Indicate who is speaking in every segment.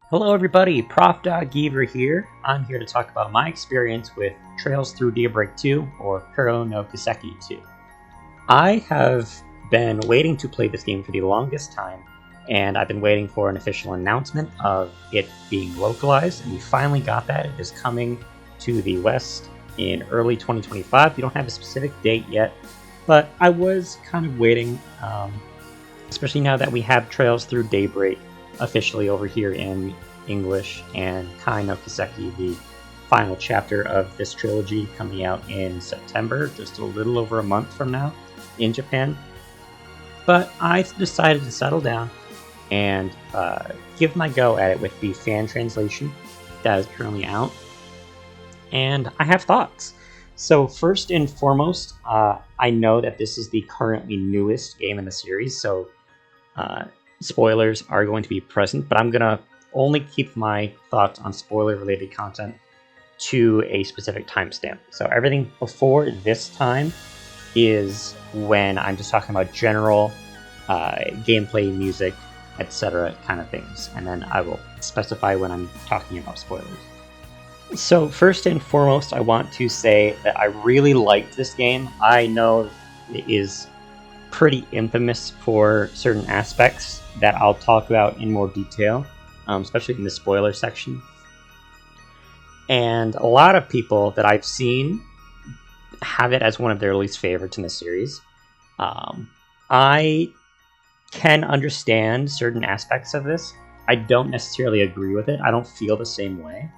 Speaker 1: Hello everybody, Prof. Geaver here. I'm here to talk about my experience with Trails Through Daybreak 2, or Kuro no Kiseki 2. I have been waiting to play this game for the longest time, and I've been waiting for an official announcement of it being localized, and we finally got that. It is coming to the West in early 2025. We don't have a specific date yet, but I was kind of waiting, especially now that we have Trails Through Daybreak officially over here in English, and Kai no Kiseki, the final chapter of this trilogy, coming out in September, just a little over a month from now in Japan. But I decided to settle down and give my go at it with the fan translation that is currently out, and I have thoughts. So first and foremost, I know that this is the currently newest game in the series, so spoilers are going to be present, but I'm going to only keep my thoughts on spoiler-related content to a specific timestamp. So everything before this time is when I'm just talking about general gameplay, music, etc. kind of things, and then I will specify when I'm talking about spoilers. So first and foremost, I want to say that I really liked this game. I know it is pretty infamous for certain aspects that I'll talk about in more detail, especially in the spoiler section. And a lot of people that I've seen have it as one of their least favorites in the series. I can understand certain aspects of this. I don't necessarily agree with it. I don't feel the same way.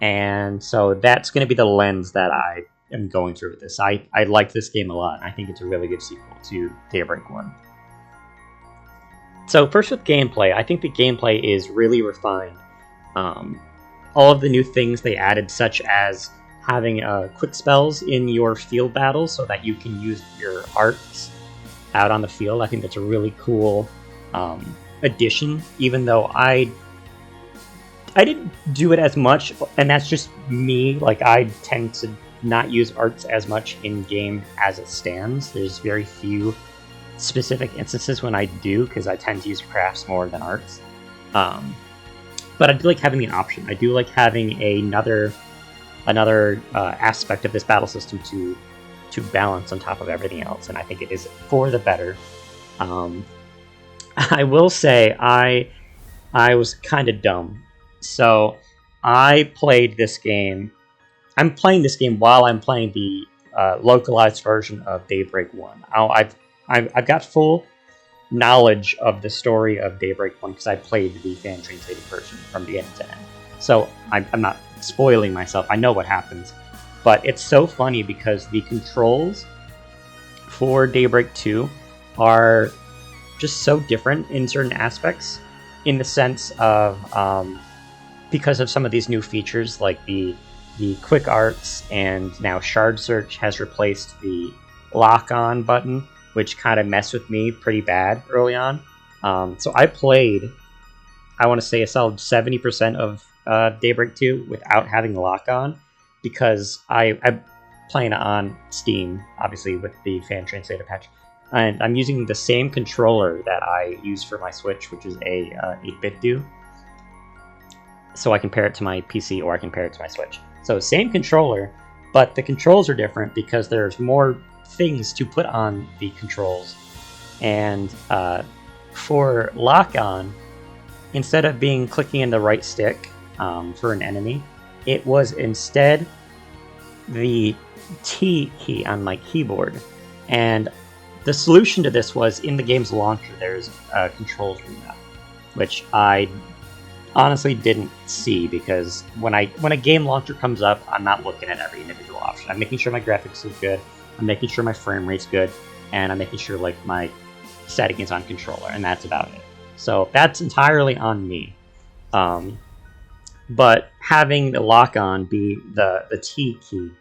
Speaker 1: And so that's going to be the lens that I am going through with this. I like this game a lot. I think it's a really good sequel to Daybreak 1. So first with gameplay, I think the gameplay is really refined. All of the new things they added, such as having quick spells in your field battles so that you can use your arts out on the field. I think that's a really cool addition, even though I didn't do it as much, and that's just me. Like, I tend to not use arts as much in game as it stands. There's very few specific instances when I do, because I tend to use crafts more than arts. But I do like having an option. I do like having another aspect of this battle system to balance on top of everything else, and I think it is for the better. I will say I was kind of dumb. So I played this game. I'm playing this game while I'm playing the localized version of Daybreak 1. I've got full knowledge of the story of Daybreak 1 because I played the fan translated version from beginning to end. So I'm not spoiling myself. I know what happens. But it's so funny because the controls for Daybreak 2 are just so different in certain aspects, in the sense of because of some of these new features, like the quick arts, and now shard search has replaced the lock-on button, which kind of messed with me pretty bad early on. So I played, I want to say, a solid 70% of Daybreak 2 without having the lock-on, because I'm playing on Steam, obviously, with the fan translator patch. And I'm using the same controller that I use for my Switch, which is a 8-bit do. So I can pair it to my PC, or I can pair it to my Switch. So same controller, but the controls are different because there's more things to put on the controls. And for lock-on, instead of being clicking in the right stick for an enemy, it was instead the T key on my keyboard. And the solution to this was, in the game's launcher, there's a controls remap, which I honestly didn't see, because when a game launcher comes up, I'm not looking at every individual option. I'm making sure my graphics is good, I'm making sure my frame rate's good, and I'm making sure like my setting is on controller, and that's about it. So that's entirely on me. But having the lock-on be the T key,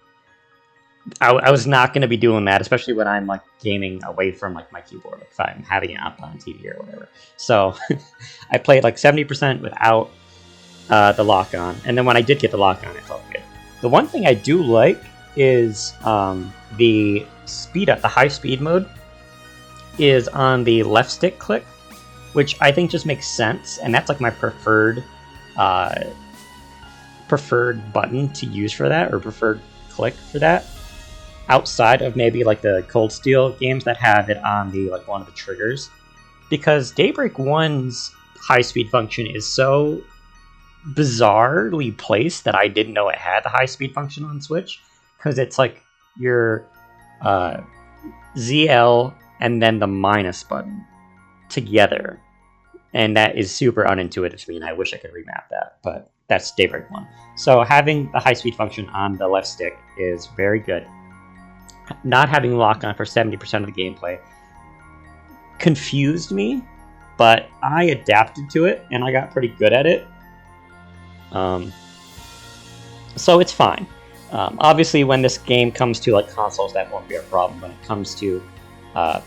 Speaker 1: I was not going to be doing that, especially when I'm like gaming away from like my keyboard, like if I'm having it up on TV or whatever. So I played like 70% without the lock-on, and then when I did get the lock-on, it felt good. The one thing I do like is the speed up. The high speed mode is on the left stick click, which I think just makes sense, and that's like my preferred preferred button to use for that, or preferred click for that, outside of maybe like the Cold Steel games that have it on the like one of the triggers, because Daybreak 1's high speed function is so bizarrely placed that I didn't know it had the high speed function on Switch, because it's like your ZL and then the minus button together, and that is super unintuitive to me, and I wish I could remap that, but that's Daybreak 1. So having the high speed function on the left stick is very good. Not having lock-on for 70% of the gameplay confused me, but I adapted to it, and I got pretty good at it. So it's fine. Obviously, when this game comes to like consoles, that won't be a problem. When it comes to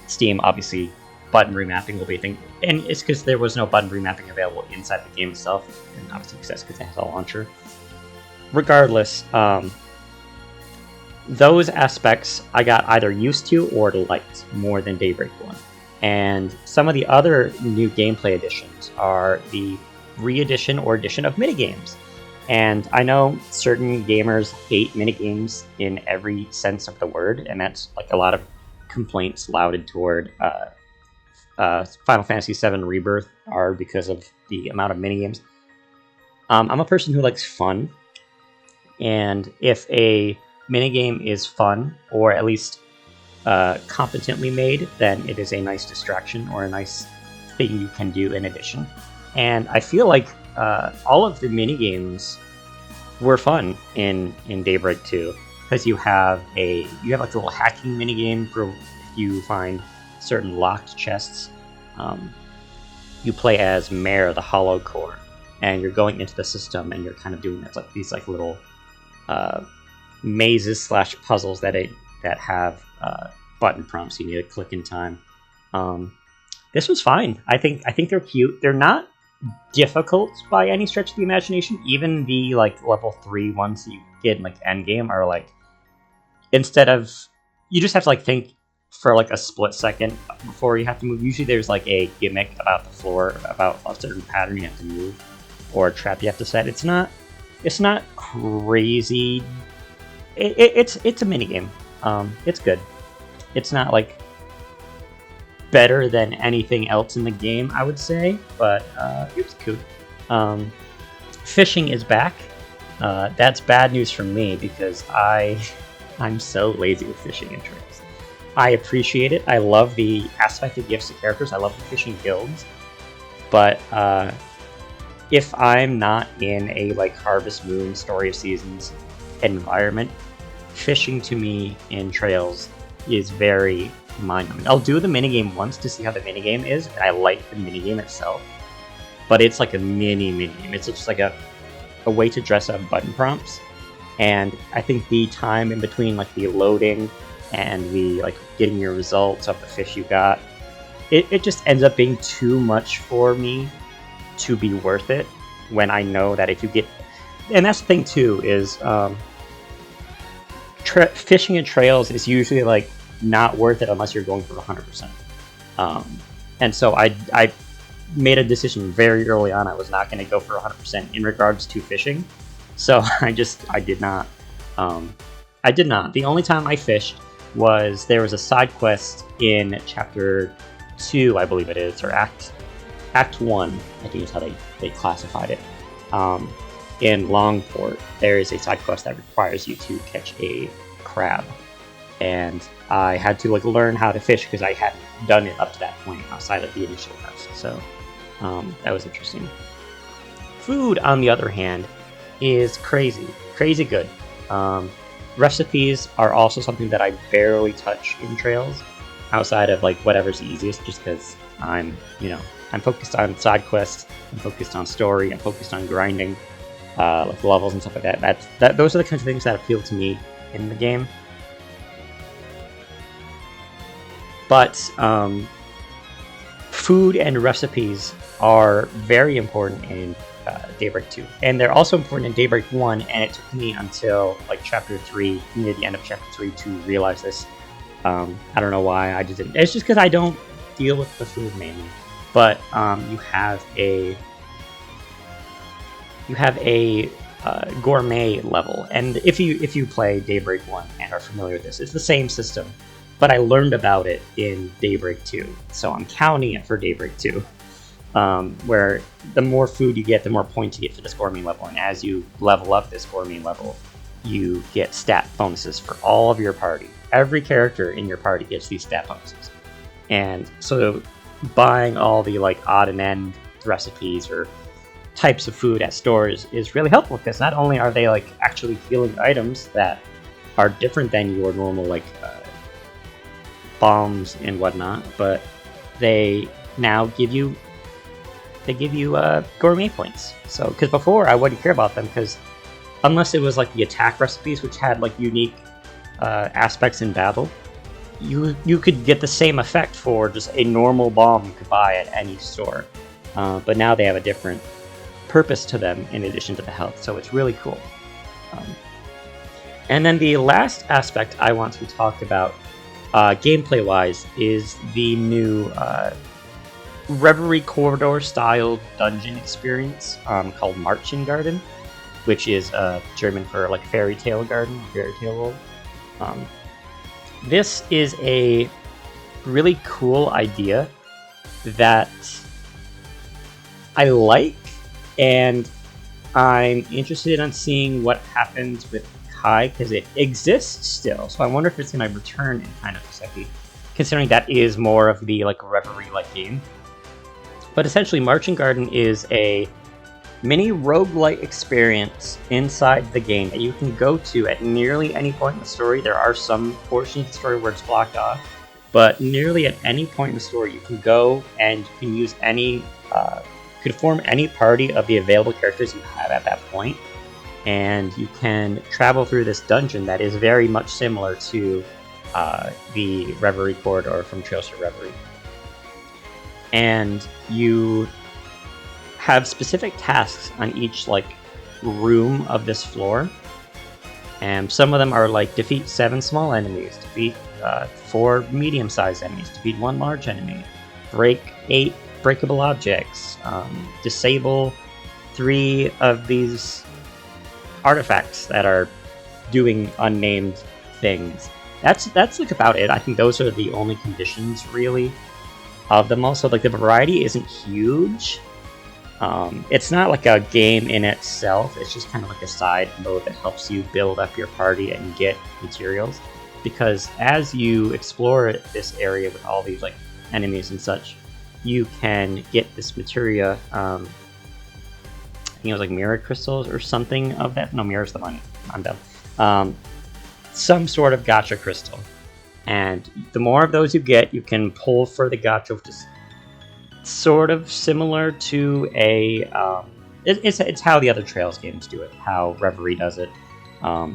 Speaker 1: Steam, obviously, button remapping will be a thing. And it's because there was no button remapping available inside the game itself, and obviously that's because it has a launcher. Regardless, those aspects I got either used to or liked more than Daybreak 1. And some of the other new gameplay additions are the re-edition or addition of minigames. And I know certain gamers hate minigames in every sense of the word, and that's like a lot of complaints lauded toward Final Fantasy VII Rebirth are because of the amount of minigames. I'm a person who likes fun, and if a minigame is fun, or at least competently made, then it is a nice distraction or a nice thing you can do in addition. And I feel like all of the minigames were fun in Daybreak 2, because you have like a little hacking minigame for if you find certain locked chests. You play as Mare, the Hollow Core, and you're going into the system, and you're kind of doing these little mazes / puzzles that have button prompts you need to click in time. This was fine. I think they're cute. They're not difficult by any stretch of the imagination. Even the like level 3 ones that you get in like endgame are like, instead of, you just have to like think for like a split second before you have to move. Usually there's like a gimmick about the floor, about a certain pattern you have to move, or a trap you have to set. It's not crazy. It's a minigame. It's good. It's not like better than anything else in the game, I would say, but it was cool. Fishing is back. That's bad news for me, because I'm so lazy with fishing and trails. I appreciate it. I love the aspect it gives to characters. I love the fishing guilds. But if I'm not in a like Harvest Moon, Story of Seasons environment, fishing to me in trails is very mind-numbing. I'll do the minigame once to see how the minigame is, and I like the minigame itself, but it's like a minigame. It's just like a way to dress up button prompts, and I think the time in between like the loading and the like getting your results of the fish you got, it just ends up being too much for me to be worth it, when I know that if you get, and that's the thing too, is fishing in trails is usually like not worth it unless you're going for 100%. And so I made a decision very early on I was not going to go for 100% in regards to fishing. So I did not. The only time I fished was, there was a side quest in chapter 2, I believe it is, or act 1, I think is how they classified it. In Longport, there is a side quest that requires you to catch a crab, and I had to like learn how to fish because I hadn't done it up to that point outside of the initial quest. So that was interesting. Food, on the other hand, is crazy good. Recipes are also something that I barely touch in Trails, outside of like whatever's easiest, just because I'm focused on side quests, I'm focused on story, I'm focused on grinding, like levels and stuff like that. Those are the kinds of things that appeal to me in the game. But food and recipes are very important in Daybreak 2, and they're also important in Daybreak 1, and it took me until like chapter 3, near the end of chapter 3, to realize this. I don't know why I just didn't. It's just because I don't deal with the food mainly. But you have you have a gourmet level, and if you play Daybreak 1 and are familiar with this, it's the same system, but I learned about it in Daybreak 2, so I'm counting it for Daybreak 2, where the more food you get, the more points you get for this gourmet level, and as you level up this gourmet level, you get stat bonuses for all of your party. Every character in your party gets these stat bonuses, and so buying all the like odd and end recipes or types of food at stores is really helpful, because not only are they like actually healing items that are different than your normal like bombs and whatnot, but they now give you gourmet points. So because before I wouldn't care about them, because unless it was like the attack recipes, which had like unique aspects in battle, you could get the same effect for just a normal bomb you could buy at any store. But now they have a different purpose to them in addition to the health, so it's really cool. And then the last aspect I want to talk about, gameplay-wise, is the new Reverie Corridor-style dungeon experience called Marching Garden, which is German for like fairy tale garden, fairy tale world. This is a really cool idea that I like, and I'm interested in seeing what happens with Kai, because it exists still, so I wonder if it's going to return in kind of a second, considering that is more of the like Reverie-like game. But essentially, Marching Garden is a mini roguelite experience inside the game that you can go to at nearly any point in the story. There are some portions of the story where it's blocked off, but nearly at any point in the story you can go and you can use any could form any party of the available characters you have at that point, and you can travel through this dungeon that is very much similar to the Reverie Corridor from Trails to Reverie. And you have specific tasks on each like room of this floor, and some of them are like defeat 7 small enemies, defeat 4 medium-sized enemies, defeat 1 large enemy, break 8 breakable objects, disable 3 of these artifacts that are doing unnamed things. That's like about it. I think those are the only conditions really of them all. So like the variety isn't huge. It's not like a game in itself, it's just kind of like a side mode that helps you build up your party and get materials, because as you explore this area with all these like enemies and such, you can get this materia, I think it was like mirror crystals or something of that. No, mirror's the money. I'm dumb. Some sort of gacha crystal. And the more of those you get, you can pull for the gacha, which is sort of similar to a... it's how the other Trails games do it, how Reverie does it.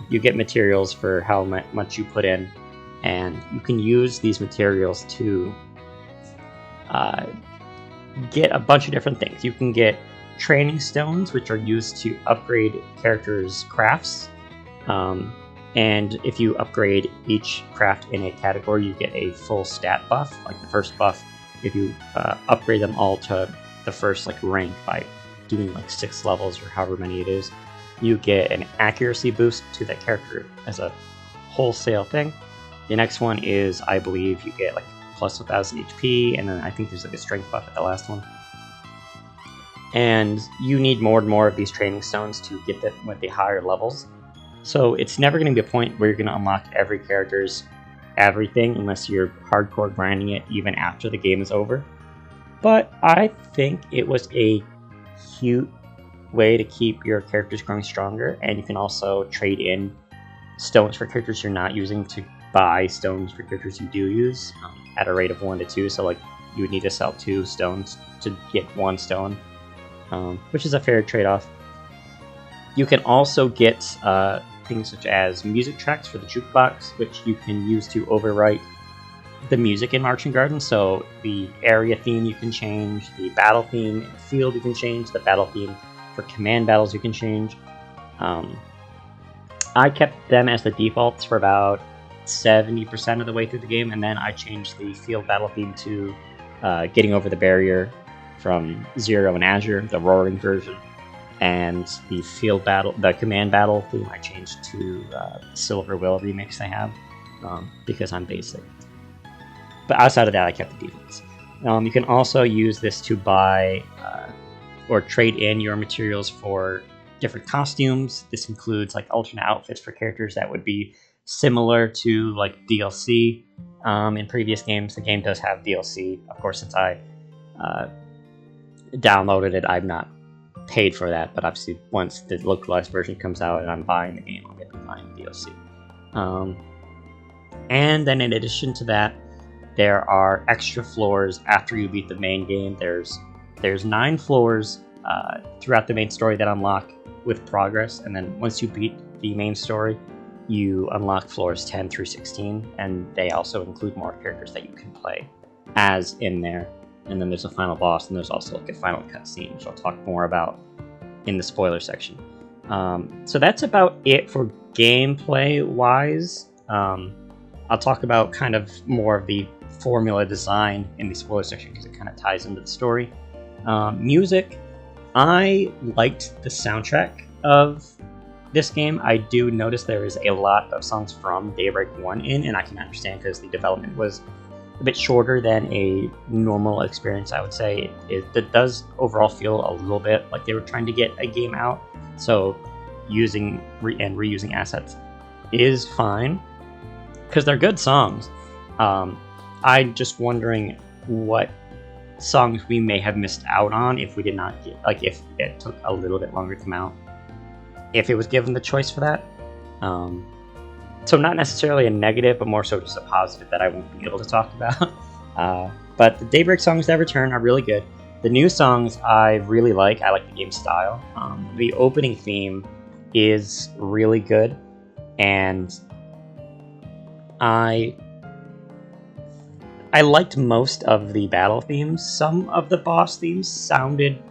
Speaker 1: You get materials for how much you put in, and you can use these materials to get a bunch of different things. You can get training stones, which are used to upgrade characters' crafts. And if you upgrade each craft in a category, you get a full stat buff. Like the first buff, if you upgrade them all to the first like rank by doing like 6 levels or however many it is, you get an accuracy boost to that character as a wholesale thing. The next one is, I believe, you get like plus 1000 HP, and then I think there's like a strength buff at the last one. And you need more and more of these training stones to get them with the higher levels. So it's never going to be a point where you're going to unlock every character's everything unless you're hardcore grinding it even after the game is over. But I think it was a cute way to keep your characters growing stronger, and you can also trade in stones for characters you're not using to buy stones for characters you do use at a rate of 1 to 2. So like you would need to sell 2 stones to get 1 stone, which is a fair trade-off. You can also get things such as music tracks for the jukebox, which you can use to overwrite the music in Marching Garden. So the area theme you can change, the battle theme in the field you can change, the battle theme for command battles you can change. I kept them as the defaults for about 70% of the way through the game, and then I changed the field battle theme to getting over the barrier from Zero and Azure, the roaring version. and the command battle theme I changed to Silver Will remix they have, because I'm basic. But outside of that, I kept the defaults. You can also use this to buy or trade in your materials for different costumes. This includes like alternate outfits for characters that would be similar to like DLC in previous games. The game does have DLC, of course. Since I downloaded it, I've not paid for that, but obviously once the localized version comes out and I'm buying the game, I'll get to buying the DLC. And then in addition to that, there are extra floors after you beat the main game. There's 9 floors throughout the main story that unlock with progress, and then once you beat the main story, you unlock floors 10 through 16, and they also include more characters that you can play as in there. And then there's a final boss, and there's also like a final cutscene, which I'll talk more about in the spoiler section. So that's about it for gameplay-wise. I'll talk about kind of more of the formula design in the spoiler section because it kind of ties into the story. Music, I liked the soundtrack of this game. I do notice there is a lot of songs from Daybreak 1 in, and I can understand because the development was a bit shorter than a normal experience, I would say. It does overall feel a little bit like they were trying to get a game out, so using and reusing assets is fine because they're good songs. I'm just wondering what songs we may have missed out on if we did not get, like, if it took a little bit longer to come out, if it was given the choice for that. So not necessarily a negative, but more so just a positive that I won't be able to talk about. But the Daybreak songs that return are really good. The new songs I really like. I like the game style. The opening theme is really good, and I liked most of the battle themes. Some of the boss themes sounded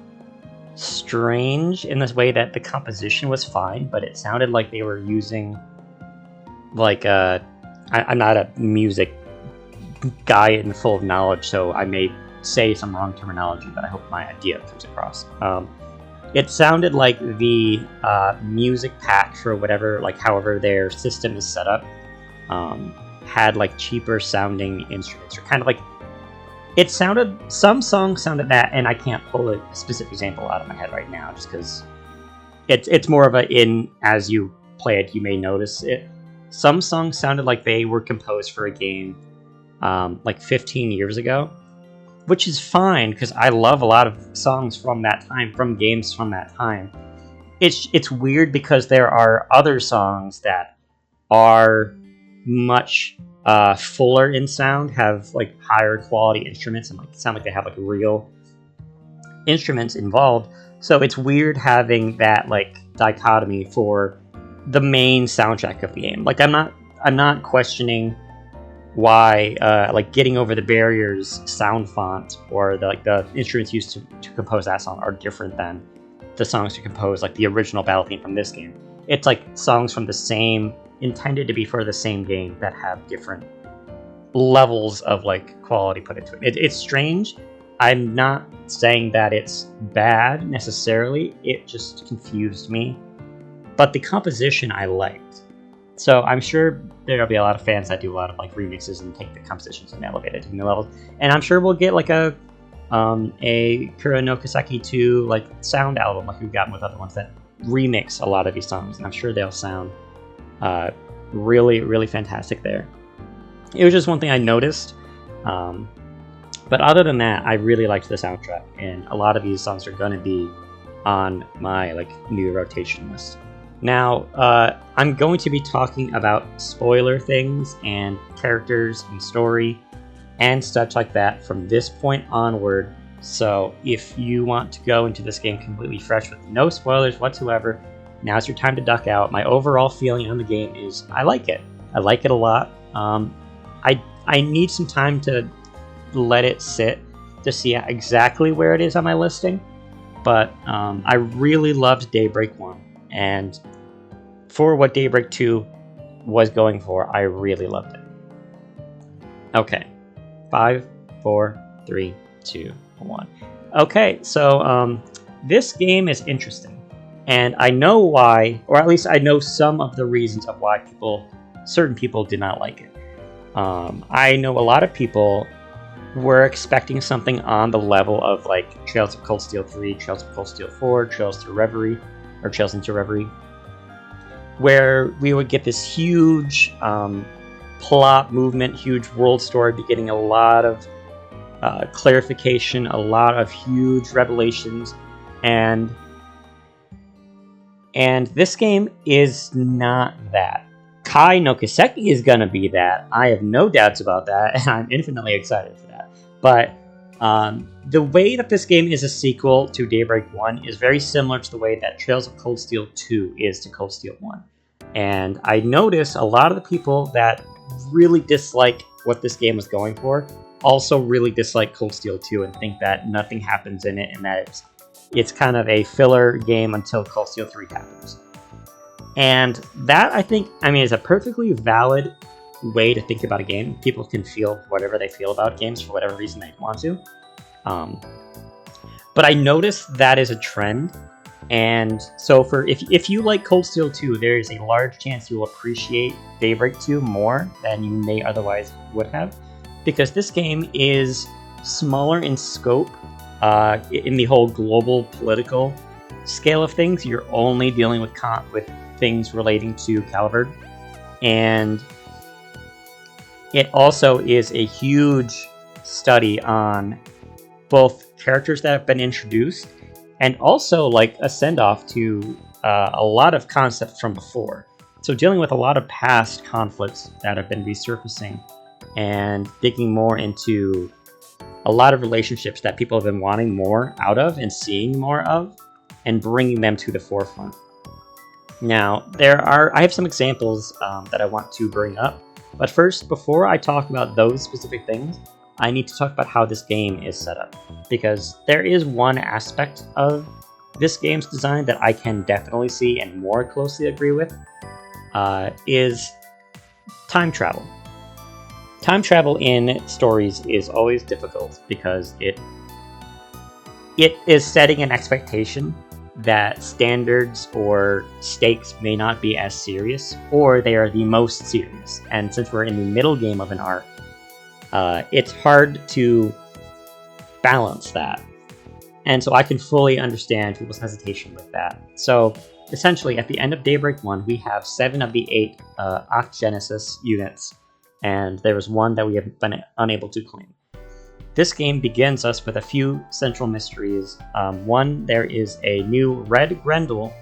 Speaker 1: strange in this way that the composition was fine, but it sounded like they were using like I'm not a music guy and full of knowledge, so I may say some wrong terminology, but I hope my idea comes across. It sounded like the music pack for whatever, like however their system is set up, had like cheaper sounding instruments, or kind of like it sounded. Some songs sounded that, and I can't pull a specific example out of my head right now, just because it's more of as you play it, you may notice it. Some songs sounded like they were composed for a game like 15 years ago, which is fine because I love a lot of songs from that time, from games from that time. It's weird because there are other songs that are much fuller in sound, have like higher quality instruments, and like sound like they have like real instruments involved. So it's weird having that like dichotomy for the main soundtrack of the game. Like I'm not questioning why like Getting Over the Barriers sound font or the instruments used to compose that song are different than the songs to compose like the original battle theme from this game. It's like songs from the same, intended to be for the same game, that have different levels of like quality put into it. It's strange. I'm not saying that it's bad necessarily. It just confused me. But the composition I liked. So I'm sure there'll be a lot of fans that do a lot of like remixes and take the compositions and elevate it to new levels. And I'm sure we'll get like a Kura no Kiseki 2 like sound album like we've gotten with other ones that remix a lot of these songs. And I'm sure they'll sound really, really fantastic there. It was just one thing I noticed. But other than that, I really liked the soundtrack. And a lot of these songs are going to be on my like new rotation list. Now, I'm going to be talking about spoiler things and characters and story and such like that from this point onward. So if you want to go into this game completely fresh with no spoilers whatsoever, now's your time to duck out. My overall feeling on the game is I like it. I like it a lot. I need some time to let it sit to see exactly where it is on my listing. But I really loved Daybreak 1. And for what Daybreak 2 was going for, I really loved it. Okay. 5, 4, 3, 2, 1. Okay, so this game is interesting. And I know why, or at least I know some of the reasons of why certain people did not like it. I know a lot of people were expecting something on the level of like Trails of Cold Steel 3, Trails of Cold Steel 4, Trails into Reverie, where we would get this huge plot movement, huge world story, beginning a lot of clarification, a lot of huge revelations, and this game is not that. Kai no Kiseki is gonna be that. I have no doubts about that, and I'm infinitely excited for that. But the way that this game is a sequel to Daybreak 1 is very similar to the way that Trails of Cold Steel 2 is to Cold Steel 1. And I notice a lot of the people that really dislike what this game was going for also really dislike Cold Steel 2 and think that nothing happens in it and that it's kind of a filler game until Cold Steel 3 happens. And that, I think, is a perfectly valid way to think about a game. People can feel whatever they feel about games for whatever reason they want to. But I noticed that is a trend. And so if you like Cold Steel 2, there is a large chance you will appreciate Daybreak 2 more than you may otherwise would have. Because this game is smaller in scope, in the whole global political scale of things. You're only dealing with things relating to Caliburn, and it also is a huge study on both characters that have been introduced and also like a send-off to a lot of concepts from before. So dealing with a lot of past conflicts that have been resurfacing and digging more into a lot of relationships that people have been wanting more out of and seeing more of and bringing them to the forefront. Now, I have some examples that I want to bring up, but first, before I talk about those specific things, I need to talk about how this game is set up, because there is one aspect of this game's design that I can definitely see and more closely agree with, is time travel. Time travel in stories is always difficult because it is setting an expectation that standards or stakes may not be as serious, or they are the most serious. And since we're in the middle game of an arc, it's hard to balance that. And so I can fully understand people's hesitation with that. So essentially, at the end of Daybreak 1, we have 7 of the 8 Genesis units, and there was one that we have been unable to claim. This game begins us with a few central mysteries. One, there is a new red Grendel,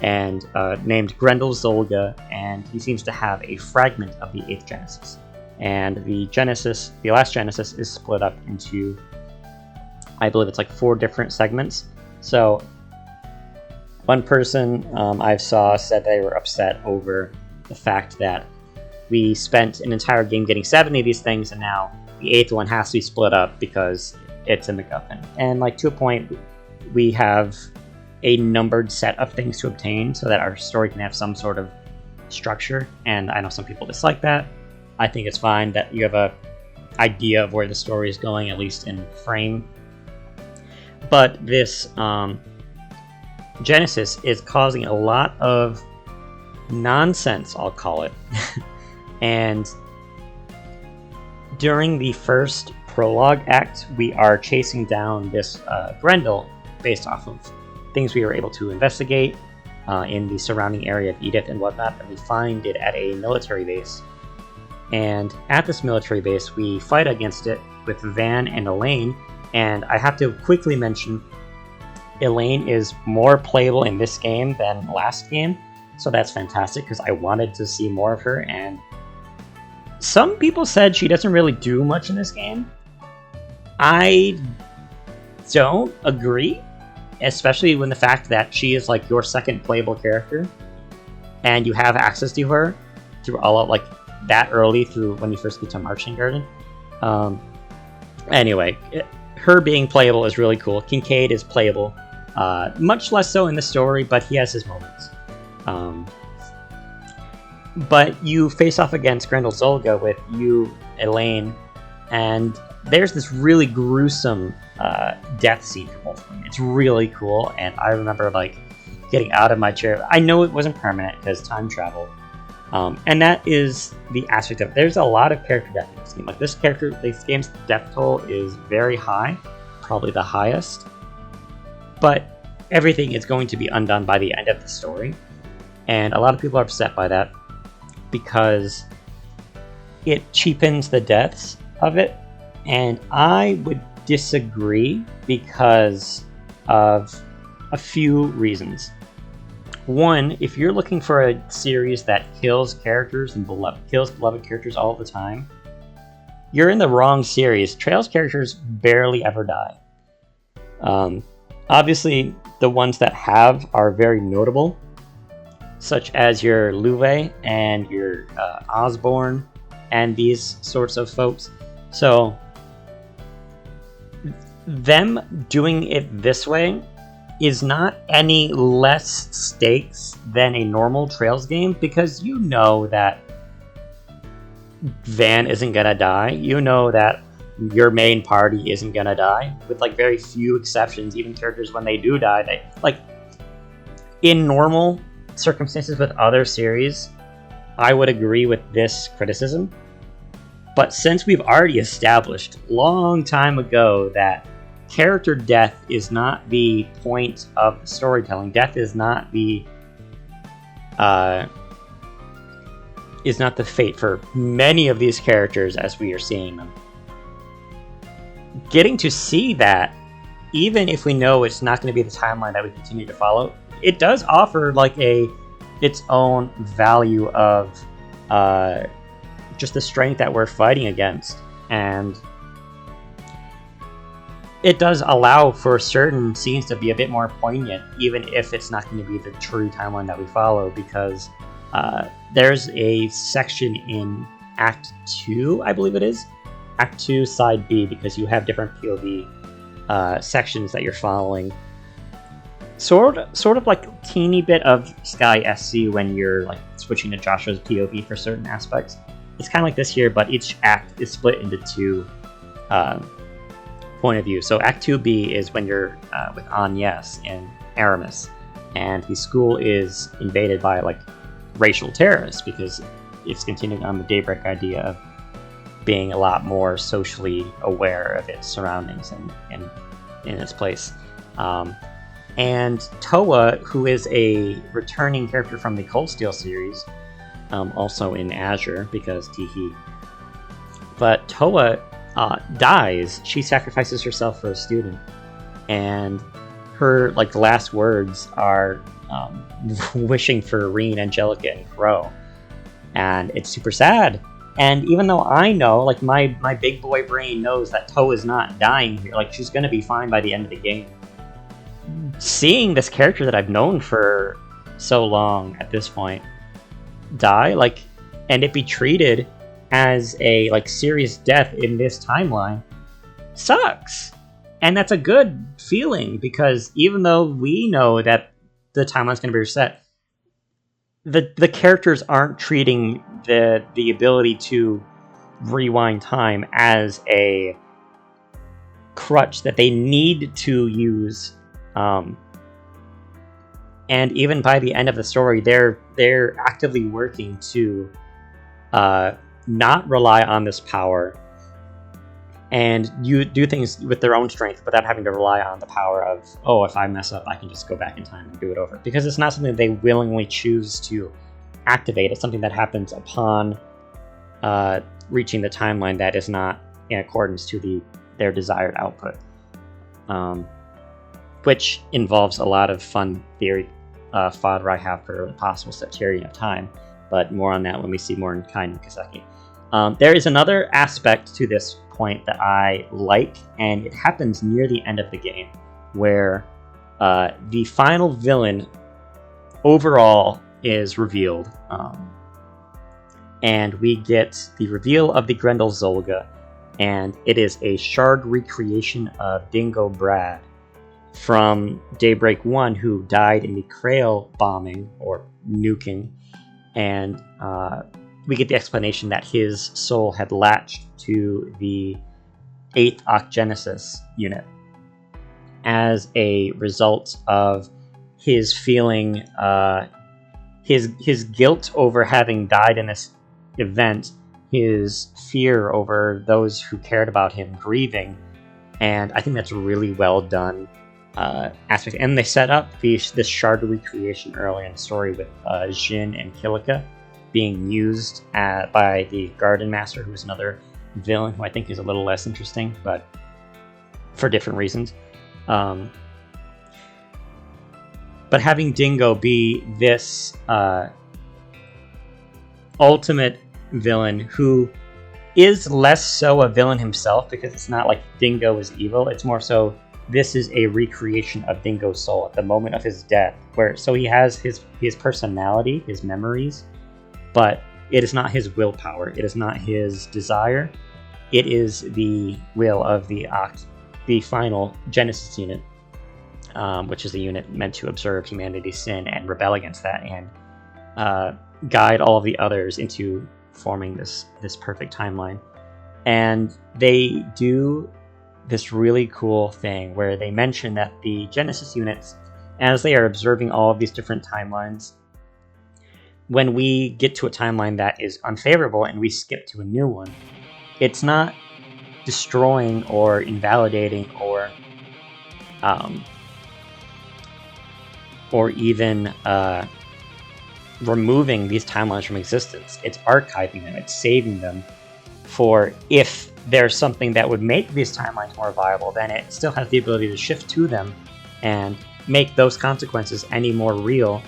Speaker 1: and named Grendel Zolga, and he seems to have a fragment of the 8th Genesis. And the last Genesis, is split up into, I believe it's like 4 different segments. So one person I saw said they were upset over the fact that we spent an entire game getting 70 of these things, and now the 8th one has to be split up because it's a MacGuffin. And like to a point, we have a numbered set of things to obtain so that our story can have some sort of structure. And I know some people dislike that. I think it's fine that you have a idea of where the story is going, at least in frame. But this Genesis is causing a lot of nonsense, I'll call it. And during the first prologue act, we are chasing down this Grendel based off of things we were able to investigate in the surrounding area of Edith and whatnot, and we find it at a military base. And at this military base, we fight against it with Van and Elaine, and I have to quickly mention Elaine is more playable in this game than last game, so that's fantastic because I wanted to see more of her, and some people said she doesn't really do much in this game. I don't agree, especially when the fact that she is like your second playable character, and you have access to her through all of, like that early through when you first get to Marching Garden. Anyway, her being playable is really cool. Kincaid is playable, much less so in the story, but he has his moments. But you face off against Grendel Zolga with you, Elaine, and there's this really gruesome death scene for both of them. It's really cool, and I remember like getting out of my chair. I know it wasn't permanent because time travel. And that is the aspect of it. There's a lot of character death in this game. Like this game's death toll is very high, probably the highest. But everything is going to be undone by the end of the story. And a lot of people are upset by that because it cheapens the deaths of it. And I would disagree because of a few reasons. One, if you're looking for a series that kills characters and kills beloved characters all the time, you're in the wrong series. Trails characters barely ever die. Obviously, the ones that have are very notable, such as your Luve and your Osborne and these sorts of folks. So, them doing it this way is not any less stakes than a normal Trails game, because you know that Van isn't gonna die. You know that your main party isn't gonna die, with like very few exceptions. Even characters, when they do die, they like in normal circumstances with other series, I would agree with this criticism. But since we've already established long time ago that character death is not the point of storytelling, death is not the fate for many of these characters as we are seeing them. Getting to see that, even if we know it's not going to be the timeline that we continue to follow, it does offer like its own value of just the strength that we're fighting against, and it does allow for certain scenes to be a bit more poignant, even if it's not going to be the true timeline that we follow, because there's a section in Act 2, I believe it is, Act 2, Side B, because you have different POV sections that you're following. Sort of like a teeny bit of Sky SC when you're like switching to Joshua's POV for certain aspects. It's kind of like this here, but each act is split into two point of view. So Act 2B is when you're with Agnes and Aramis, and the school is invaded by like racial terrorists, because it's continuing on the Daybreak idea of being a lot more socially aware of its surroundings and in its place. And Toa, who is a returning character from the Cold Steel series, also in Azure, because teehee. But Toa dies. She sacrifices herself for a student, and her like last words are wishing for Reen, Angelica, and Crow, and it's super sad. And even though I know, like my big boy brain knows that Toa is not dying here, like she's gonna be fine by the end of the game, seeing this character that I've known for so long at this point die, like, and it be treated as a like serious death in this timeline, sucks. And that's a good feeling, because even though we know that the timeline's going to be reset, the characters aren't treating the ability to rewind time as a crutch that they need to use. And even by the end of the story, they're actively working to not rely on this power, and you do things with their own strength without having to rely on the power of, oh, if I mess up, I can just go back in time and do it over. Because it's not something they willingly choose to activate. It's something that happens upon reaching the timeline that is not in accordance to their desired output. Which involves a lot of fun theory fodder I have for the possible Septarian of time, but more on that when we see more in Kain and Kaseki. There is another aspect to this point that I like, and it happens near the end of the game, where the final villain overall is revealed, and we get the reveal of the Grendel Zolga, and it is a shard recreation of Dingo Brad from Daybreak 1, who died in the Krail bombing, or nuking, and we get the explanation that his soul had latched to the 8th Ocgenesis unit as a result of his feeling, his guilt over having died in this event, his fear over those who cared about him grieving, and I think that's a really well done aspect. And they set up this shard recreation early in the story with Jin and Kilika being used by the Garden Master, who is another villain who I think is a little less interesting, but for different reasons. But having Dingo be this ultimate villain who is less so a villain himself, because it's not like Dingo is evil, it's more so this is a recreation of Dingo's soul at the moment of his death, so he has his personality, his memories, but it is not his willpower, it is not his desire, it is the will of the final Genesis unit, which is the unit meant to observe humanity's sin and rebel against that, and guide all of the others into forming this perfect timeline. And they do this really cool thing where they mention that the Genesis units, as they are observing all of these different timelines, when we get to a timeline that is unfavorable and we skip to a new one, it's not destroying or invalidating or even removing these timelines from existence. It's archiving them, it's saving them for if there's something that would make these timelines more viable, then it still has the ability to shift to them and make those consequences any more real,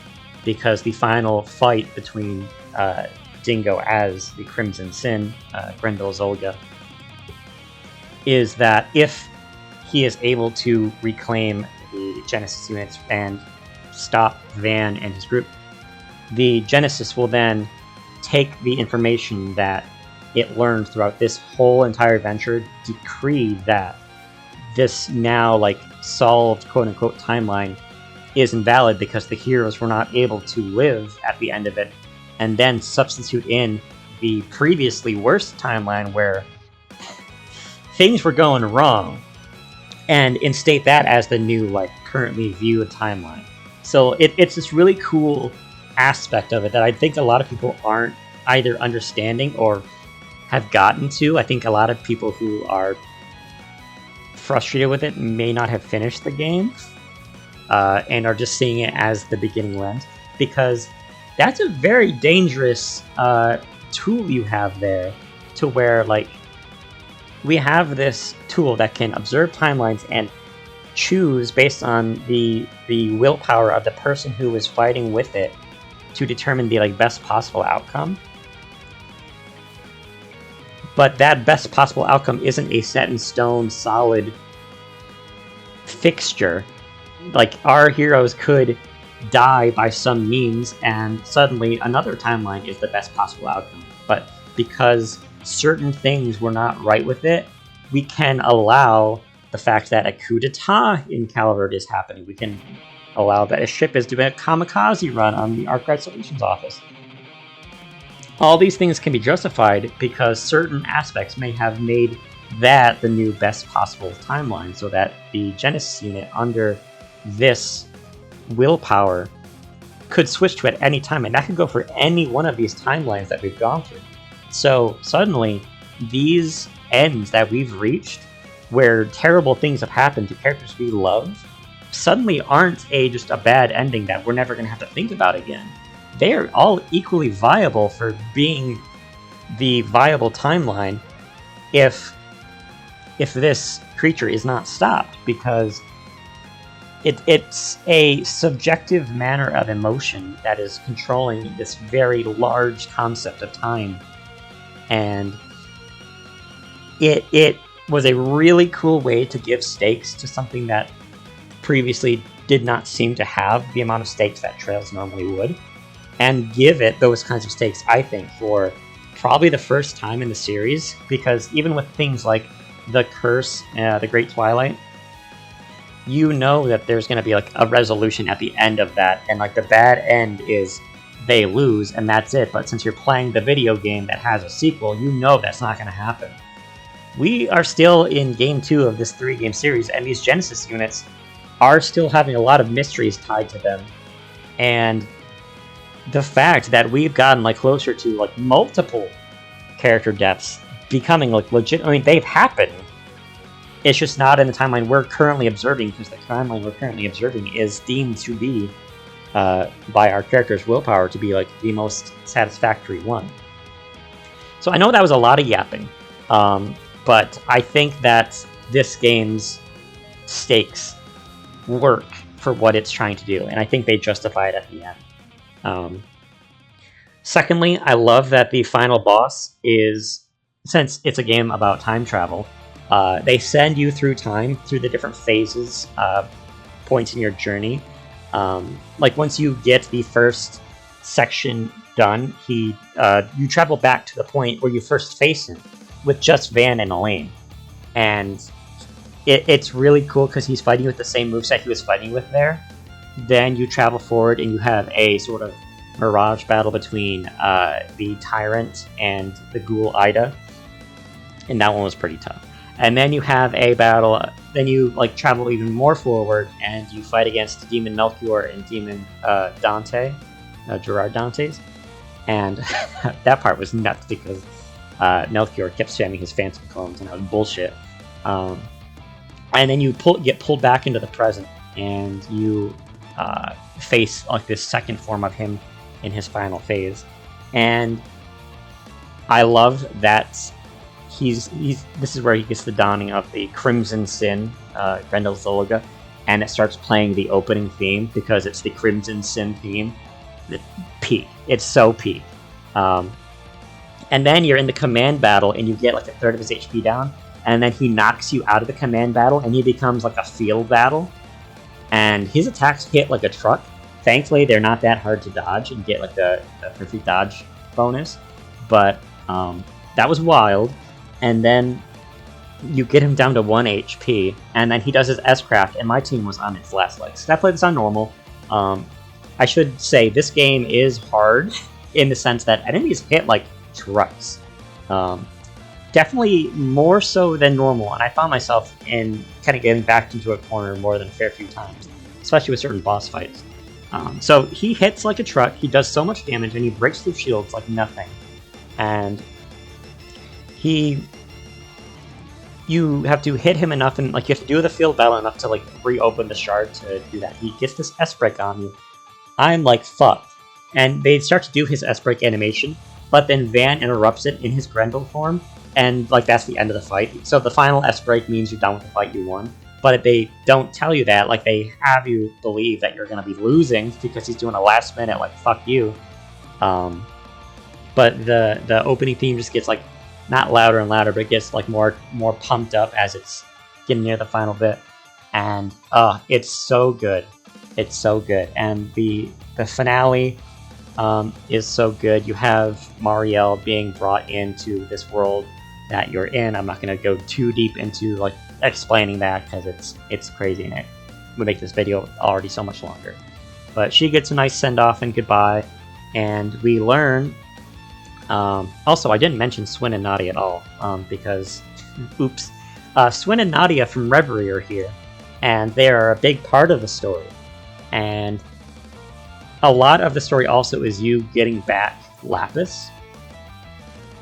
Speaker 1: because the final fight between Dingo as the Crimson Sin, Grendel Zolga, is that if he is able to reclaim the Genesis units and stop Van and his group, the Genesis will then take the information that it learned throughout this whole entire adventure, decree that this now solved quote-unquote timeline is invalid because the heroes were not able to live at the end of it, and then substitute in the previously worse timeline where things were going wrong, and instate that as the new currently viewed timeline. So it's this really cool aspect of it that I think a lot of people aren't either understanding or have gotten to. I think a lot of people who are frustrated with it may not have finished the game and are just seeing it as the beginning lens, because that's a very dangerous tool you have there, to where we have this tool that can observe timelines and choose based on the willpower of the person who is fighting with it to determine the best possible outcome. But that best possible outcome isn't a set in stone solid fixture. Our heroes could die by some means and suddenly another timeline is the best possible outcome. But because certain things were not right with it, we can allow the fact that a coup d'etat in Calvert is happening. We can allow that a ship is doing a kamikaze run on the Arkwright Solutions office. All these things can be justified because certain aspects may have made that the new best possible timeline, so that the Genesis unit under this willpower could switch to at any time, and that could go for any one of these timelines that we've gone through. So suddenly, these ends that we've reached, where terrible things have happened to characters we love, suddenly aren't just a bad ending that we're never going to have to think about again. They are all equally viable for being the viable timeline if this creature is not stopped, because it's a subjective manner of emotion that is controlling this very large concept of time. And it was a really cool way to give stakes to something that previously did not seem to have the amount of stakes that Trails normally would, and give it those kinds of stakes, I think, for probably the first time in the series, because even with things like the Curse, the Great Twilight, you know that there's going to be a resolution at the end of that, and the bad end is they lose and that's it. But since you're playing the video game that has a sequel, you know that's not going to happen. We are still in game 2 of this 3-game series, and these Genesis units are still having a lot of mysteries tied to them. And the fact that we've gotten like closer to like multiple character deaths becoming like legit, I mean, they've happened. It's just not in the timeline we're currently observing, because the timeline we're currently observing is deemed to be, by our character's willpower, to be like the most satisfactory one. So I know that was a lot of yapping, but I think that this game's stakes work for what it's trying to do, and I think they justify it at the end. Secondly, I love that the final boss is, since it's a game about time travel, they send you through time, through the different phases, points in your journey. Like once you get the first section done, you travel back to the point where you first face him, with just Van and Elaine. And it's really cool because he's fighting with the same moveset he was fighting with there. Then you travel forward and you have a sort of mirage battle between the Tyrant and the Ghoul Ida. And that one was pretty tough. And then you have a battle, then you like travel even more forward and you fight against Demon Melchior and Demon Dante, Gerard Dantes. And that part was nuts because Melchior kept spamming his Phantom Cones and that was bullshit. And then you get pulled back into the present and you face like this second form of him in his final phase. And I love that this is where he gets the donning of the Crimson Sin, Grendel Zolga, and it starts playing the opening theme because it's the Crimson Sin theme. Peak. It's so peak. And then you're in the command battle and you get like a third of his HP down, and then he knocks you out of the command battle and he becomes like a field battle. And his attacks hit like a truck. Thankfully, they're not that hard to dodge and get like the perfect dodge bonus. But that was wild. And then you get him down to 1 HP, and then he does his S-Craft, and my team was on its last legs. So I played this on normal. I should say this game is hard in the sense that enemies hit like trucks. Definitely more so than normal, and I found myself in kind of getting backed into a corner more than a fair few times, especially with certain boss fights. So he hits like a truck, he does so much damage, and he breaks through shields like nothing. And you have to hit him enough, and like you have to do the field battle enough to like reopen the shard to do that. He gets this S-Break on you. I'm like, fuck. And they start to do his S-Break animation, but then Van interrupts it in his Grendel form, and like that's the end of the fight. So the final S-Break means you're done with the fight, you won. But they don't tell you that, like they have you believe that you're gonna be losing because he's doing a last minute like fuck you. But the opening theme just gets like not louder and louder, but it gets like more pumped up as it's getting near the final bit. And it's so good. It's so good. And the finale is so good. You have Marielle being brought into this world that you're in. I'm not going to go too deep into like explaining that because it's crazy and it would make this video already so much longer. But she gets a nice send-off and goodbye, and we learn. Also, I didn't mention Swin and Nadia at all because, oops, Swin and Nadia from Reverie are here, and they are a big part of the story. And a lot of the story also is you getting back Lapis,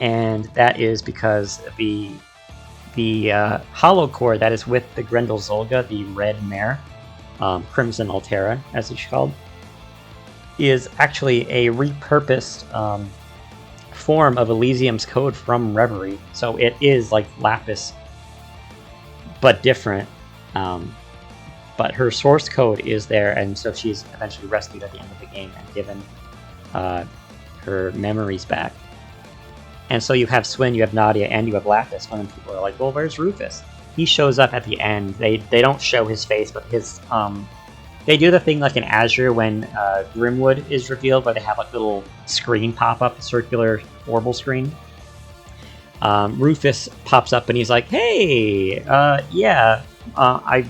Speaker 1: and that is because the hollow core that is with the Grendel Zolga, the red mare, Crimson Altera, as it's called, is actually a repurposed form of Elysium's code from Reverie. So it is like Lapis, but different. But her source code is there, and so she's eventually rescued at the end of the game and given her memories back. And so you have Swin, you have Nadia, and you have Lapis. When people are like, well, where's Rufus? He shows up at the end. They don't show his face, but his they do the thing like in Azure when Grimwood is revealed, where they have like a little screen pop up, a circular orbital screen. Rufus pops up and he's like, hey, I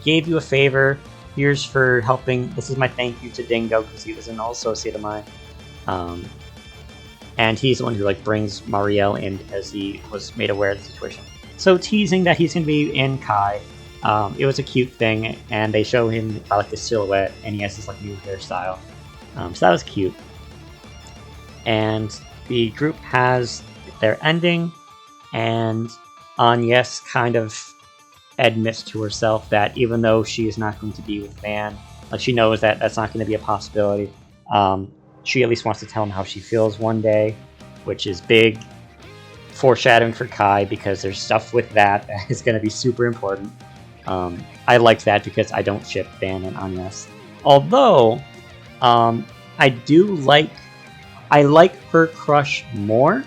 Speaker 1: gave you a favor. Here's for helping. This is my thank you to Dingo because he was an old associate of mine. And he's the one who like brings Marielle in because he was made aware of the situation. So teasing that he's going to be in Kai. It was a cute thing, and they show him like the silhouette, and he has this like new hairstyle. So that was cute. And the group has their ending, and Agnes kind of admits to herself that even though she is not going to be with Van, like she knows that that's not going to be a possibility. She at least wants to tell him how she feels one day, which is big foreshadowing for Kai, because there's stuff with that is going to be super important. I like that because I don't ship Van and Agnes. Although, I like her crush more,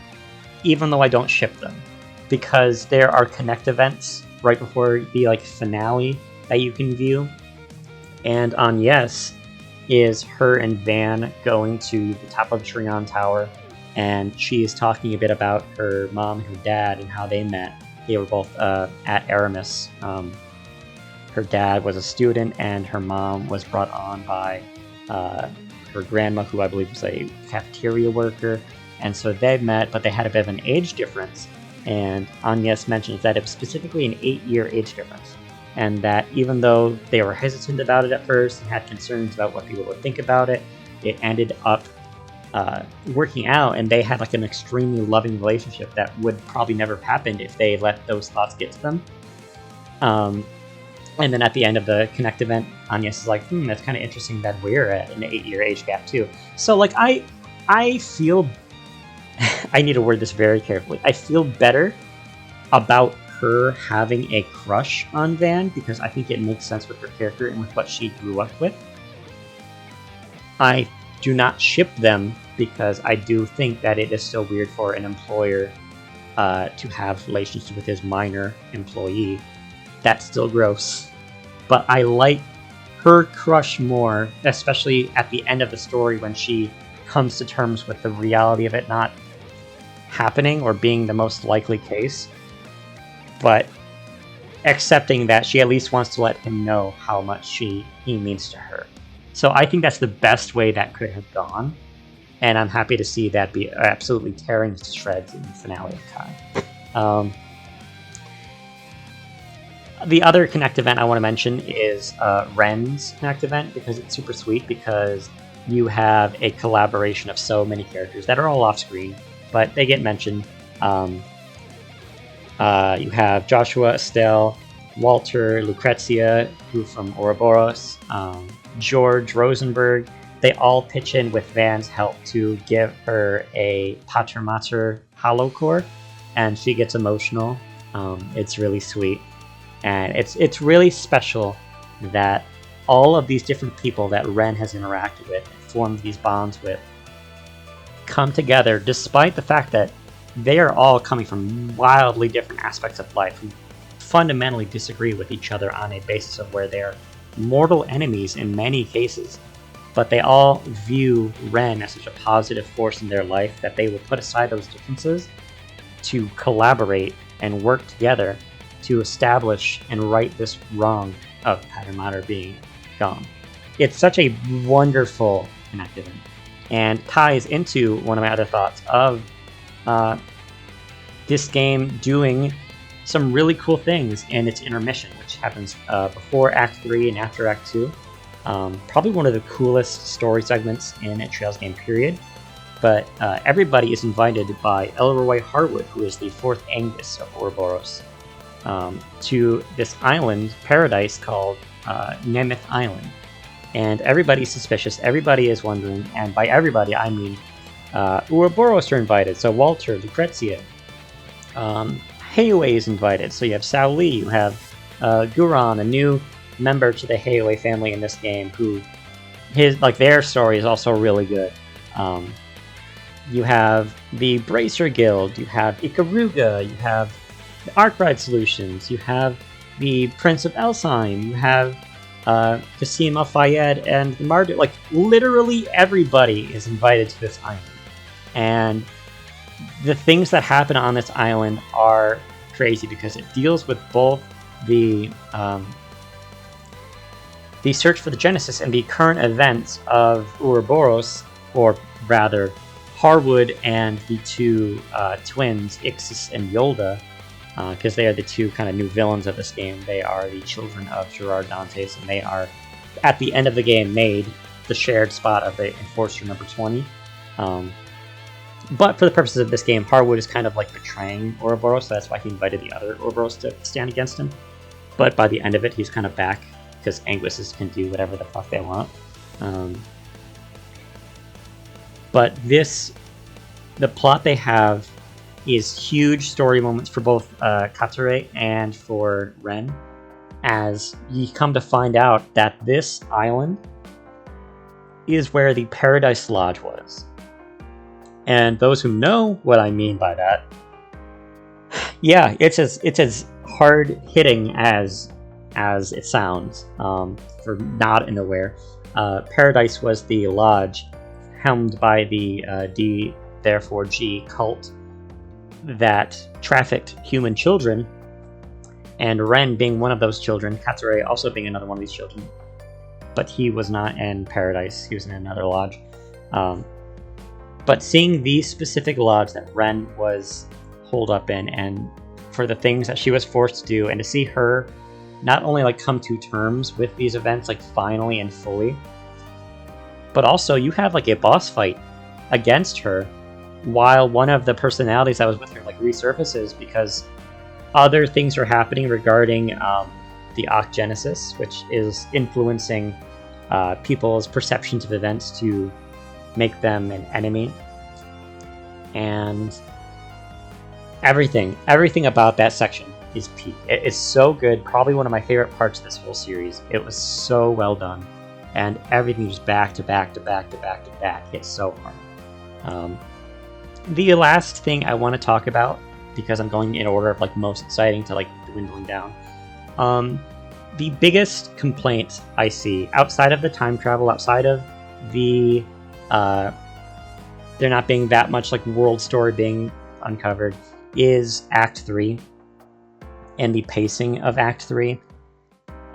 Speaker 1: even though I don't ship them, because there are connect events right before the like finale that you can view, and Agnes is her and Van going to the top of Trion Tower, and she is talking a bit about her mom and her dad and how they met. They were both at Aramis. Her dad was a student, and her mom was brought on by her grandma, who I believe was a cafeteria worker. And so they met, but they had a bit of an age difference. And Agnes mentions that it was specifically an 8-year age difference. And that even though they were hesitant about it at first and had concerns about what people would think about it, it ended up working out, and they had like an extremely loving relationship that would probably never have happened if they let those thoughts get to them. And then at the end of the Connect event, Agnes is like, that's kind of interesting that we're at an 8-year age gap too. So like I feel I need to word this very carefully. I feel better about her having a crush on Van because I think it makes sense with her character and with what she grew up with. I do not ship them because I do think that it is still weird for an employer to have relations with his minor employee. That's still gross. But I like her crush more, especially at the end of the story when she comes to terms with the reality of it not happening or being the most likely case. But accepting that she at least wants to let him know how much he means to her. So I think that's the best way that could have gone. And I'm happy to see that be absolutely tearing to shreds in the finale of Kai. The other Connect event I want to mention is Ren's Connect event, because it's super sweet, because you have a collaboration of so many characters that are all off screen, but they get mentioned. You have Joshua, Estelle, Walter, Lucrezia, who from Ouroboros, George Rosenberg. They all pitch in with Van's help to give her a Pater Mater holocore, and she gets emotional. It's really sweet. And it's really special that all of these different people that Ren has interacted with, formed these bonds with, come together despite the fact that they are all coming from wildly different aspects of life who fundamentally disagree with each other on a basis of where they are mortal enemies in many cases. But they all view Ren as such a positive force in their life that they will put aside those differences to collaborate and work together to establish and right this wrong of Pater Mater being gone. It's such a wonderful Connect event, and ties into one of my other thoughts of this game doing some really cool things in its intermission, which happens before Act 3 and after Act 2. Probably one of the coolest story segments in a Trails game, period. But everybody is invited by Elroy Harwood, who is the 4th Angus of Ouroboros, to this island paradise called Nemeth Island. And everybody's suspicious, everybody is wondering, and by everybody I mean Ouroboros are invited, so Walter, Lucrezia. Heiwei is invited, so you have Sao Li, you have Guran, a new member to the Heiwei family in this game, who their story is also really good. You have the Bracer Guild, you have Ikaruga, you have the Arkwright Solutions, you have the Prince of Elsheim, you have Qasim Al-Fayed and the Mardu. Like, literally everybody is invited to this island. And the things that happen on this island are crazy because it deals with both the search for the Genesis and the current events of Ouroboros, or rather Harwood and the two twins, Ixis and Yolda, because they are the two kind of new villains of this game. They are the children of Gerard Dantes, and they are, at the end of the game, made the shared spot of the Enforcer number 20. But for the purposes of this game, Harwood is kind of like betraying Ouroboros, so that's why he invited the other Ouroboros to stand against him. But by the end of it, he's kind of back, because Anguisses can do whatever the fuck they want. But the plot they have is huge story moments for both Katsure and for Ren, as you come to find out that this island is where the Paradise Lodge was. And those who know what I mean by that, yeah, it's as hard hitting as it sounds. For not unaware, Paradise was the lodge helmed by the D therefore G cult that trafficked human children, and Ren being one of those children, Katsure also being another one of these children, but he was not in Paradise, he was in another lodge. But seeing the specific lodge that Ren was holed up in, and for the things that she was forced to do, and to see her not only like come to terms with these events like finally and fully, but also you have like a boss fight against her while one of the personalities that was with her like resurfaces, because other things are happening regarding the Ocgenesis, which is influencing people's perceptions of events to make them an enemy. And everything about that section is peak. It is so good, probably one of my favorite parts of this whole series. It was so well done, and everything just back to back to back to back to back hit so hard. The last thing I want to talk about, because I'm going in order of like most exciting to like dwindling down, the biggest complaint I see outside of the time travel, outside of the there not being that much like world story being uncovered, is Act 3 and the pacing of Act 3.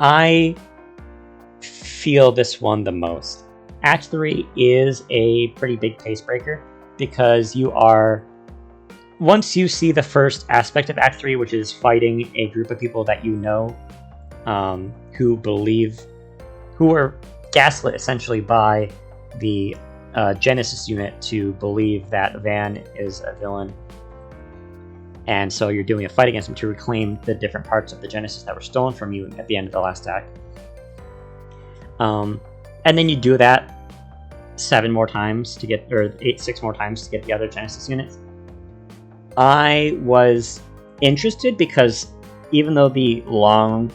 Speaker 1: I feel this one the most. Act 3 is a pretty big pace breaker, because once you see the first aspect of Act 3, which is fighting a group of people that you know, who are gaslit essentially by the Genesis unit to believe that Van is a villain, and so you're doing a fight against him to reclaim the different parts of the Genesis that were stolen from you at the end of the last act. And then you do that 6 more times to get the other Genesis units. I was interested because even though the long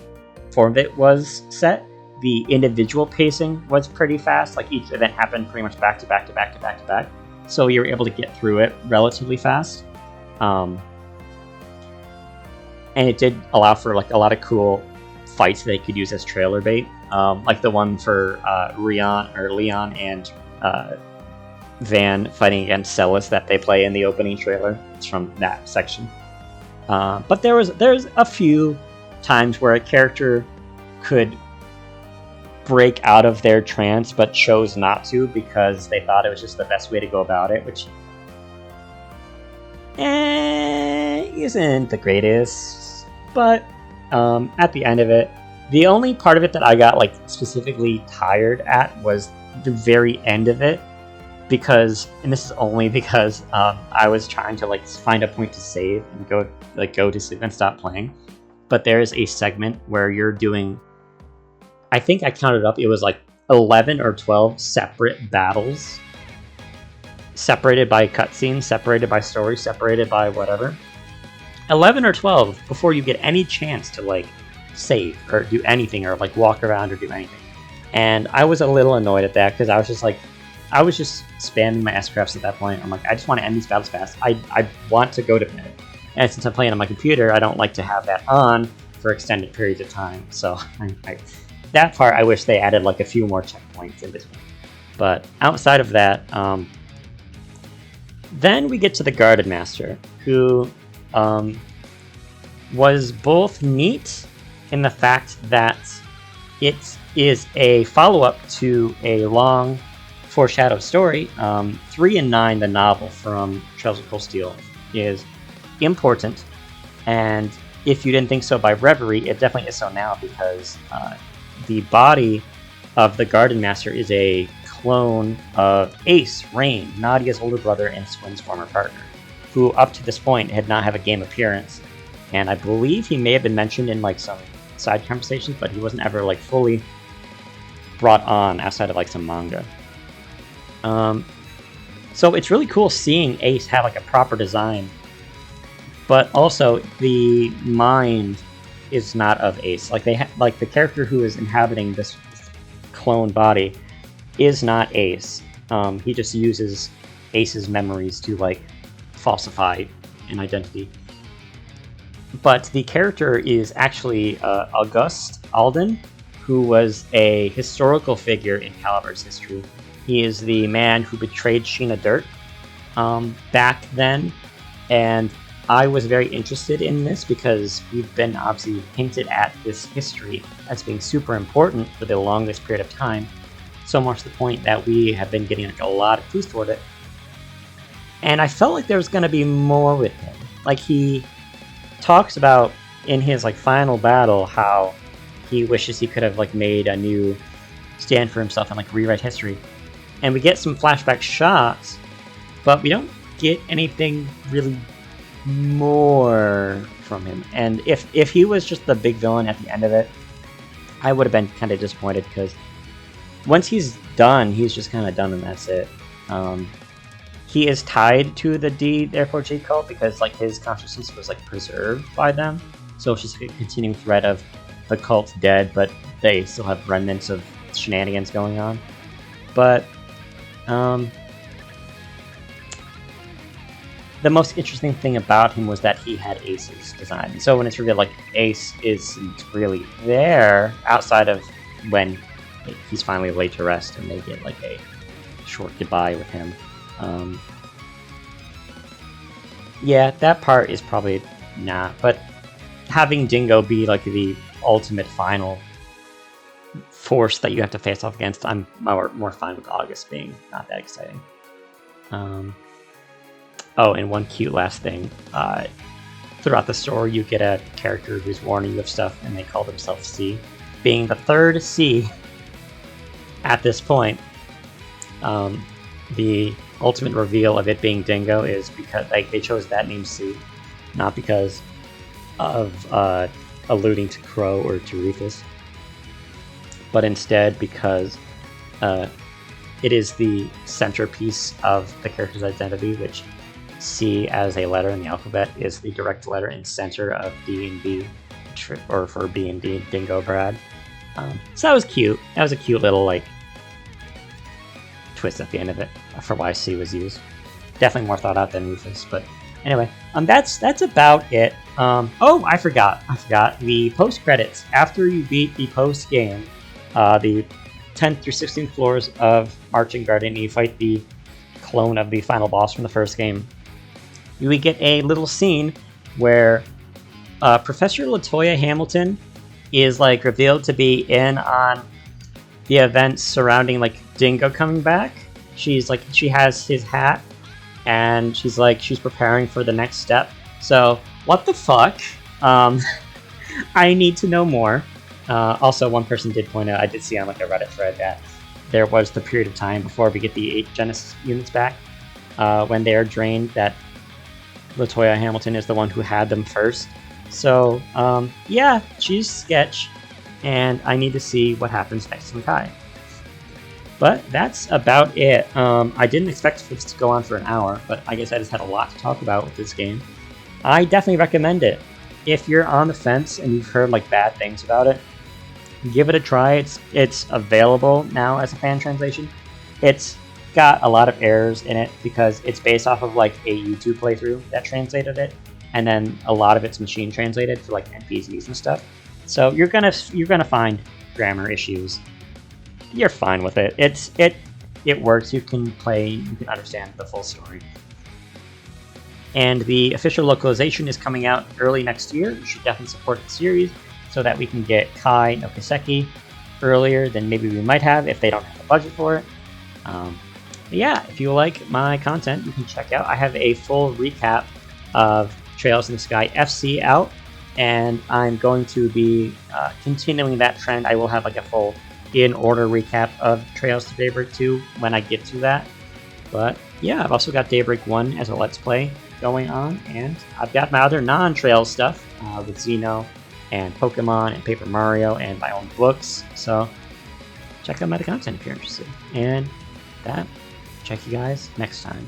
Speaker 1: form of it was set, the individual pacing was pretty fast. Like each event happened pretty much back to back to back to back to back, so you were able to get through it relatively fast. And it did allow for like a lot of cool fights they could use as trailer bait, like the one for Leon and Van fighting against Celis that they play in the opening trailer. It's from that section. But there's a few times where a character could break out of their trance but chose not to because they thought it was just the best way to go about it, which isn't the greatest. But at the end of it, the only part of it that I got like specifically tired at was the very end of it, and this is only because I was trying to like find a point to save and go to sleep and stop playing. But there is a segment where you're doing, I think I counted up, it was like 11 or 12 separate battles, separated by cutscenes, separated by story, separated by whatever. 11 or 12 before you get any chance to like save or do anything or like walk around or do anything. And I was a little annoyed at that because I was just spamming my S-crafts at that point. I'm like, I just want to end these battles fast. I want to go to bed. And since I'm playing on my computer, I don't like to have that on for extended periods of time. So that part, I wish they added like a few more checkpoints in between. But outside of that, then we get to the Guarded Master, who was both neat in the fact that it is a follow-up to a long foreshadowed story. 3 and 9, the novel from Trails of Cold Steel, is important And if you didn't think so by Reverie, it definitely is so now, because the body of the Garden Master is a clone of Ace, Rain, Nadia's older brother and Swin's former partner, who up to this point had not had a game appearance. And I believe he may have been mentioned in like some side conversations, but he wasn't ever like fully brought on outside of like some manga. So it's really cool seeing Ace have like a proper design, but also the mind is not of Ace. Like like the character who is inhabiting this clone body is not Ace. He just uses Ace's memories to like falsify an identity. But the character is actually Auguste Alden, who was a historical figure in Calibur's history. He is the man who betrayed Sheena Dirt back then, and I was very interested in this because we've been obviously hinted at this history as being super important for the longest period of time, so much to the point that we have been getting like a lot of clues toward it. And I felt like there was going to be more with him. Like, he talks about in his like final battle how he wishes he could have like made a new stand for himself and like rewrite history. And we get some flashback shots, but we don't get anything really more from him. And if he was just the big villain at the end of it, I would have been kind of disappointed, because once he's done, he's just kind of done and that's it. He is tied to the D, therefore J cult, because like his consciousness was like preserved by them. So it's just a continuing thread of the cult's dead, but they still have remnants of shenanigans going on. But the most interesting thing about him was that he had Ace's design. So when it's revealed like Ace isn't really there outside of when he's finally laid to rest and they get like a short goodbye with him. Yeah, that part is probably not, but having Dingo be like the ultimate final force that you have to face off against, I'm more fine with August being not that exciting. Oh, and one cute last thing. Throughout the story, you get a character who's warning you of stuff, and they call themselves C. Being the third C at this point, the ultimate reveal of it being Dingo is because they chose that name C, not because of alluding to Crow or to Rufus, but instead because it is the centerpiece of the character's identity, which C as a letter in the alphabet is the direct letter and center of D&D, or for B&D, Dingo Brad. So that was cute. That was a cute little like twist at the end of it for why C was used. Definitely more thought out than Rufus, but anyway, that's about it. Oh, I forgot the post credits after you beat the post game, the 10th through 16th floors of Marching Garden, and you fight the clone of the final boss from the first game. We get a little scene where Professor LaToya Hamilton is like revealed to be in on the events surrounding like Dingo coming back. She has his hat, and she's preparing for the next step. So what the fuck? I need to know more. Also, one person did point out, I did see on like a Reddit thread, that there was the period of time before we get the 8 Genesis units back, when they are drained, that LaToya Hamilton is the one who had them first. So, yeah, she's sketch, and I need to see what happens next to Makai. But that's about it. I didn't expect this to go on for an hour, but I guess I just had a lot to talk about with this game. I definitely recommend it. If you're on the fence and you've heard like bad things about it, give it a try. It's available now as a fan translation. It's got a lot of errors in it because it's based off of like a YouTube playthrough that translated it, and then a lot of it's machine translated for like NPCs and stuff. So you're gonna find grammar issues. You're fine with it. It works. You can understand the full story. And the official localization is coming out early next year. You should definitely support the series so that we can get Kai no Kiseki earlier than maybe we might have if they don't have the budget for it. Yeah, if you like my content, you can check out. I have a full recap of Trails in the Sky FC out, and I'm going to be continuing that trend. I will have like a full in-order recap of Trails to Daybreak 2 when I get to that. But yeah, I've also got Daybreak 1 as a Let's Play going on, and I've got my other non-Trails stuff with Xeno and Pokemon and Paper Mario and my own books, so check out my other content if you're interested. And that, check you guys next time.